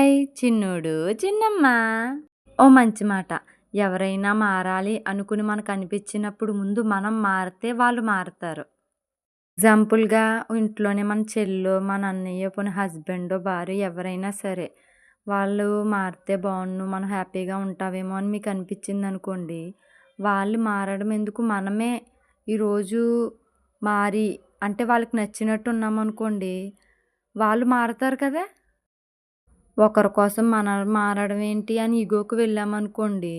Hi చిన్నోడు చిన్నమ్మ. ఓ మంచి మాట. ఎవరైనా మారాలి అనుకుని మనకనిపించినప్పుడు ముందు మనం మారితే వాళ్ళు మారతారు. ఎగ్జాంపుల్‌గా ఇంట్లోనే మన చెల్లో, మన అన్నయ్యో, పోనీ హస్బెండో, భార్యో ఎవరైనా సరే, వాళ్ళు మారితే బావుండును, మనం హ్యాపీగా ఉంటామేమో అని మీకనిపించిందనుకోండి, వాళ్ళు మారడం ఎందుకు మనమే ఈరోజు మారి అంటే వాళ్ళకి నచ్చినట్టు ఉన్నామనుకోండి, వాళ్ళు మారతారు కదా! ఒకరి కోసం మనం మారడం ఏంటి అని ఇగోకి వెళ్ళామనుకోండి,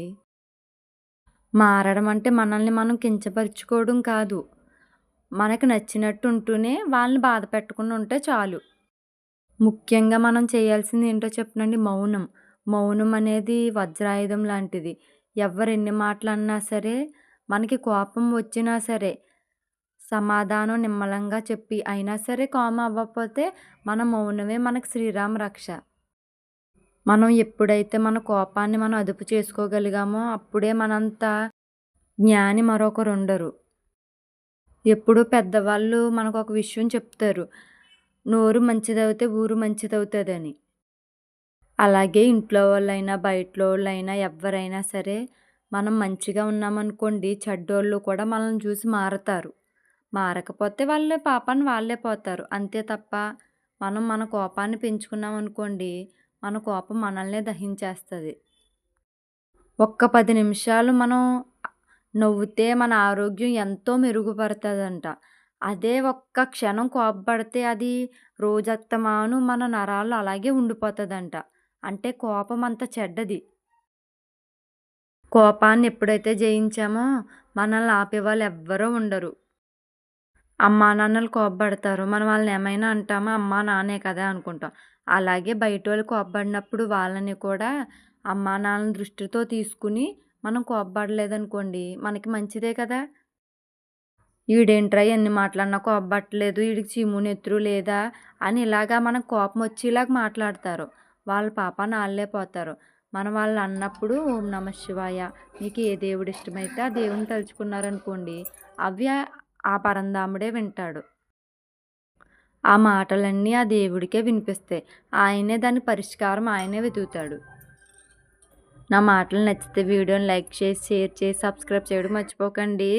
మారడం అంటే మనల్ని మనం కించపరుచుకోవడం కాదు. మనకు నచ్చినట్టు ఉంటూనే వాళ్ళని బాధ పెట్టకుండా ఉంటే చాలు. ముఖ్యంగా మనం చేయాల్సింది ఏంటో చెప్పనండి? మౌనం. మౌనం అనేది వజ్రాయుధం లాంటిది. ఎవ్వరెన్ని మాటలన్నా సరే, మనకి కోపం వచ్చినా సరే, సమాధానం నిమ్మలంగా చెప్పి అయినా సరే కామ్ అవ్వకపోతే మన మౌనమే మనకు శ్రీరామ రక్ష. మనం ఎప్పుడైతే మన కోపాన్ని మనం అదుపు చేసుకోగలిగామో అప్పుడే మనంత జ్ఞాని మరొకరుండరు. ఎప్పుడూ పెద్దవాళ్ళు మనకొక విషయం చెప్తారు. నోరు మంచిదవుతే ఊరు మంచిదవుతదని. అలాగే ఇంట్లో వాళ్ళైనా, బయటోళ్ళైనా ఎవ్వరైనా సరే మనం మంచిగా ఉన్నామనుకోండి చెడ్డోళ్ళు కూడా మనల్ని చూసి మారతారు. మారకపోతే వాళ్ళ పాపాన వాళ్ళే పోతారు. అంతే తప్ప మనం మన కోపాన్ని పెంచుకున్నామనుకోండి మన కోపం మనల్నే దహించేస్తది. ఒక్క 10 నిమిషాలు మనం నవ్వితే మన ఆరోగ్యం ఎంతో మెరుగుపడతదంట. అదే ఒక్క క్షణం కోపపడితే అది రోజస్తమాను మన నరాల్లో అలాగే ఉండిపోతదంట. అంటే కోపం అంత చెడ్డది. కోపాన్ని ఎప్పుడైతే జయించామో మనల్ని ఆపేవాళ్ళు ఎవ్వరూ ఉండరు. అమ్మా, నాన్నలు కోప్పడతారు. మనం వాళ్ళని ఏమైనా అంటామా? అమ్మా, నాన్నే కదా అనుకుంటాం. అలాగే బయటోళ్ళు కోప్పడినప్పుడు వాళ్ళని కూడా అమ్మా, నాన్నల దృష్టితో తీసుకుని మనం కోప్పడలేదనుకోండి మనకి మంచిదే కదా! ఈడేంట్రా ఎన్ని మాటలన్నా కోప్పడట్లేదు, ఈడికి చీము నెత్తురు లేదా అని ఇలాగా మనకు కోపం వచ్చేలాగా మాట్లాడతారు. వాళ్ళ పాపాన ఆళ్ళే పోతారు. మనం వాళ్ళన్నప్పుడు ఓం నమః శివాయ మీకు ఏ దేవుడు ఇష్టమైతే ఆ దేవుడిని తలుచుకున్నారనుకోండి అవి ఆ పరంధాముడే వింటాడు. ఆ మాటలన్నీ ఆ దేవుడికే వినిపిస్తాయి. ఆయనే దాని పరిష్కారం ఆయనే వెతుకుతాడు. నా మాటలు నచ్చితే వీడియోని లైక్ చేసి, షేర్ చేసి, సబ్స్క్రైబ్ చేయడం మర్చిపోకండి.